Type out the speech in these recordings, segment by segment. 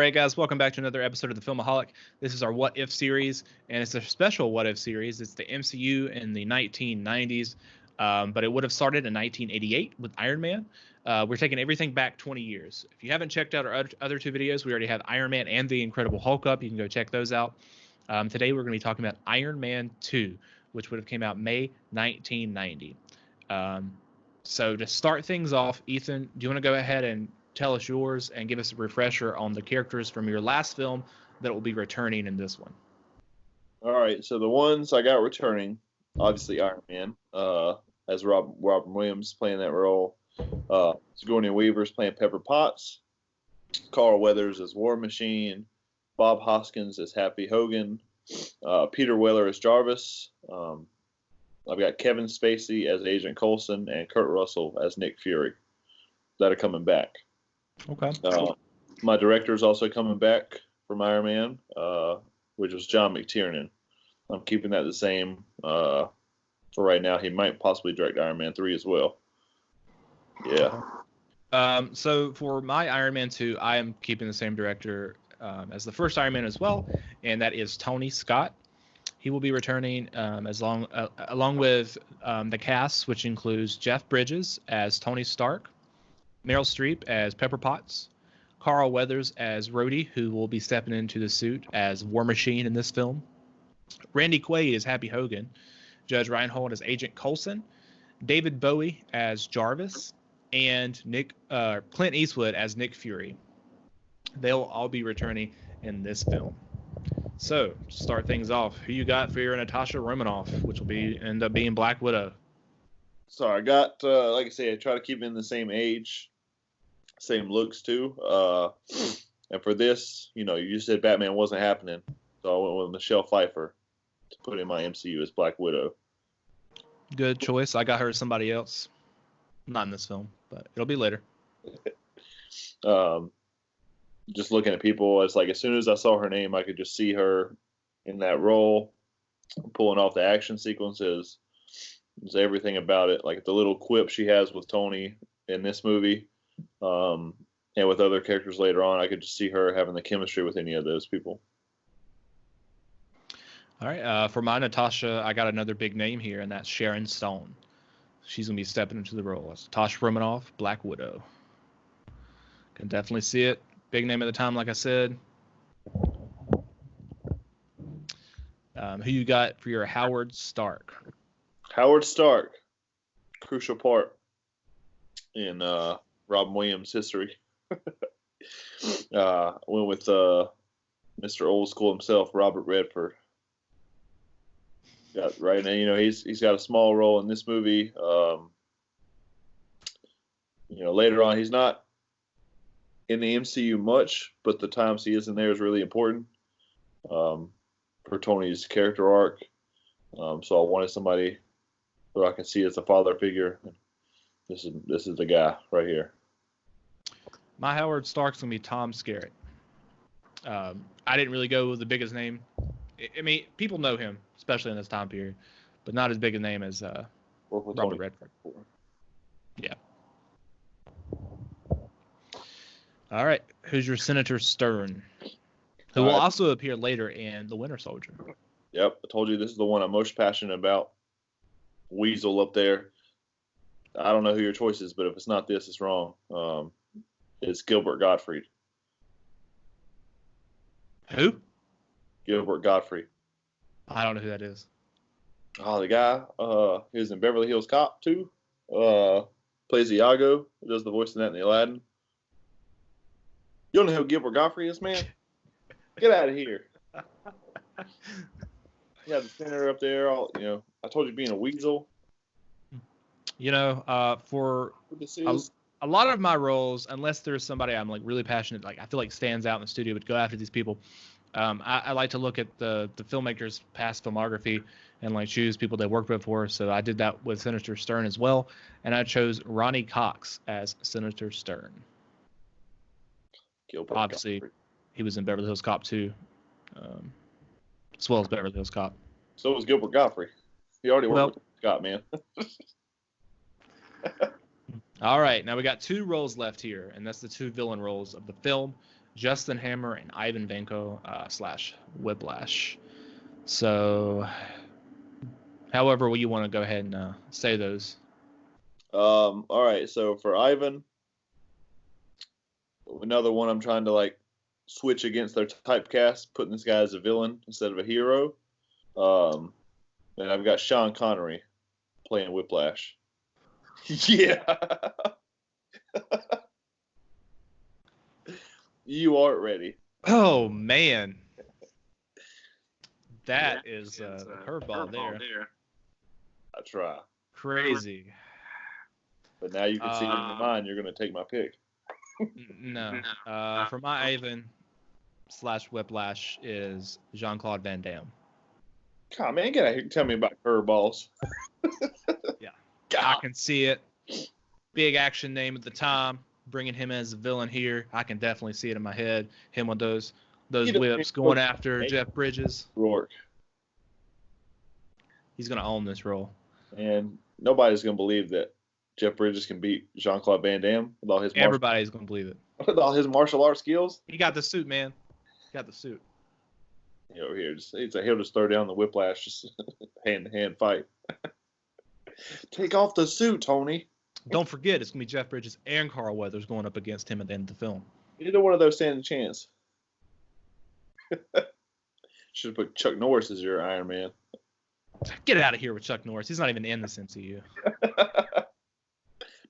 right, guys, welcome back to another episode of the Filmaholic. This is our What If series, and it's a special What If series. It's the MCU in the 1990s, but it would have started in 1988 with Iron Man. We're taking everything back 20 years. If you haven't checked out our other two videos, we already have Iron Man and the Incredible Hulk up. You can go check those out. Today, we're going to be talking about Iron Man 2, which would have came out May 1990. So to start things off, Ethan, do you want to go ahead and tell us yours and give us a refresher on the characters from your last film that will be returning in this one? All right, so the ones I got returning, obviously Iron Man, as Robin Williams playing that role. Sigourney Weaver's playing Pepper Potts. Carl Weathers as War Machine. Bob Hoskins as Happy Hogan. Peter Weller as Jarvis. I've got Kevin Spacey as Agent Coulson and Kurt Russell as Nick Fury that are coming back. Okay. My director is also coming back from Iron Man, which was John McTiernan. I'm keeping that the same for right now. He might possibly direct Iron Man 3 as well. Yeah. So for my Iron Man 2, I am keeping the same director as the first Iron Man as well, and that is Tony Scott. He will be returning along with the cast, which includes Jeff Bridges as Tony Stark, Meryl Streep as Pepper Potts, Carl Weathers as Rhodey, who will be stepping into the suit as War Machine in this film, Randy Quaid as Happy Hogan, Judge Reinhold as Agent Coulson, David Bowie as Jarvis, and Clint Eastwood as Nick Fury. They'll all be returning in this film. So, to start things off, who you got for your Natasha Romanoff, which will end up being Black Widow? So I got, like I say, I try to keep in the same age, same looks too. And for this, you just said Batman wasn't happening, so I went with Michelle Pfeiffer to put in my MCU as Black Widow. Good choice. I got her as somebody else. Not in this film, but it'll be later. Just looking at people, it's like as soon as I saw her name, I could just see her in that role, pulling off the action sequences. There's everything about it, like the little quip she has with Tony in this movie, and with other characters later on. I could just see her having the chemistry with any of those people. All right, for my Natasha, I got another big name here, and that's Sharon Stone. She's gonna be stepping into the role as Natasha Romanoff, Black Widow. Can definitely see it. Big name at the time, like I said. Who you got for your Howard Stark? Howard Stark, crucial part in Robin Williams' history. Went with Mr. Old School himself, Robert Redford. Right now, he's got a small role in this movie. Later on, he's not in the MCU much, but the times he is in there is really important for Tony's character arc. So I wanted somebody who I can see as a father figure. This is the guy right here. My Howard Stark's gonna be Tom Skerritt. I didn't really go with the biggest name. I mean, people know him, especially in this time period, but not as big a name as Robert Redford. Yeah. All right, who's your Senator Stern, who will also appear later in The Winter Soldier? Yep, I told you this is the one I'm most passionate about. Weasel up there. I don't know who your choice is, but if it's not this, it's wrong. It's Gilbert Gottfried. Who? Gilbert Gottfried. I don't know who that is. Oh, the guy. He was in Beverly Hills Cop 2. Plays Iago. Does the voice in that in the Aladdin. You don't know who Gilbert Gottfried is, man? Get out of here. Yeah, the senator up there. I told you being a weasel. For a lot of my roles, unless there's somebody I'm like really passionate, like I feel like stands out in the studio, would go after these people. I like to look at the filmmakers' past filmography and like choose people they worked with before. So I did that with Senator Stern as well, and I chose Ronnie Cox as Senator Stern. Gilbert Obviously, Gottfried. He was in Beverly Hills Cop 2, as well as Beverly Hills Cop. So was Gilbert Gottfried. He already worked with Scott, man. All right, now we got two roles left here, and that's the two villain roles of the film. Justin Hammer and Ivan Vanko / Whiplash. So, however you want to go ahead and say those. All right. So for Ivan, another one I'm trying to like switch against their typecast, putting this guy as a villain instead of a hero. And I've got Sean Connery playing Whiplash. Yeah. You aren't ready. Oh man, that is a curveball there. I try. Crazy. But now you can see in your mind you're going to take my pick. No. For my Ivan / Whiplash is Jean-Claude Van Damme. God, man, get out here and tell me about curveballs. Yeah. God. I can see it. Big action name at the time. Bringing him as a villain here. I can definitely see it in my head. Him with those whips going after Jeff Bridges. Rourke. He's going to own this role. And nobody's going to believe that Jeff Bridges can beat Jean-Claude Van Damme with all his Everybody's going to believe it. With all his martial arts skills. He got the suit, man. He got the suit. Over here, he'll just throw down the Whiplash, just hand-to-hand fight. Take off the suit, Tony. Don't forget, it's going to be Jeff Bridges and Carl Weathers going up against him at the end of the film. Neither one of those stand a chance. Should have put Chuck Norris as your Iron Man. Get out of here with Chuck Norris. He's not even in this MCU.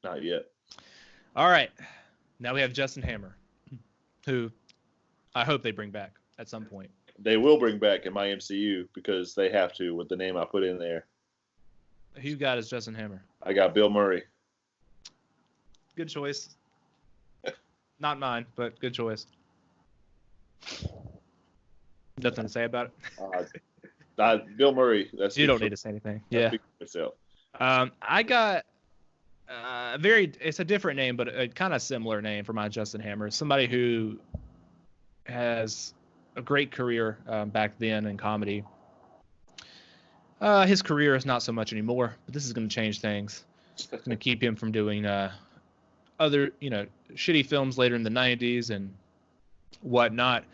Not yet. All right. Now we have Justin Hammer, who I hope they bring back at some point. They will bring back in my MCU because they have to with the name I put in there. Who you got as Justin Hammer? I got Bill Murray. Good choice. Not mine, but good choice. Nothing to say about it. Bill Murray. You don't need to say anything. Yeah. Myself. I got it's a different name, but a kind of similar name for my Justin Hammer. Somebody who has a great career back then in comedy. His career is not so much anymore, but this is going to change things. It's going to keep him from doing other, shitty films later in the 90s and whatnot.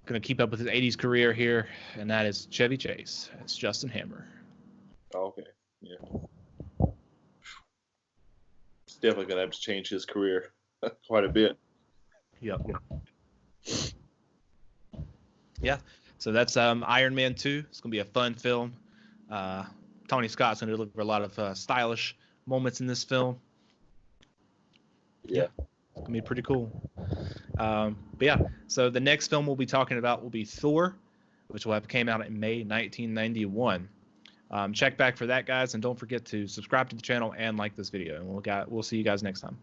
Going to keep up with his 80s career here, and that is Chevy Chase. It's Justin Hammer. Okay. Yeah. It's definitely going to have to change his career quite a bit. Yep. Yeah. So that's Iron Man 2. It's going to be a fun film. Tony Scott's going to deliver a lot of stylish moments in this film. Yeah. It's going to be pretty cool. But yeah, so the next film we'll be talking about will be Thor, which will have came out in May 1991. Check back for that, guys, and don't forget to subscribe to the channel and like this video. And we'll see you guys next time.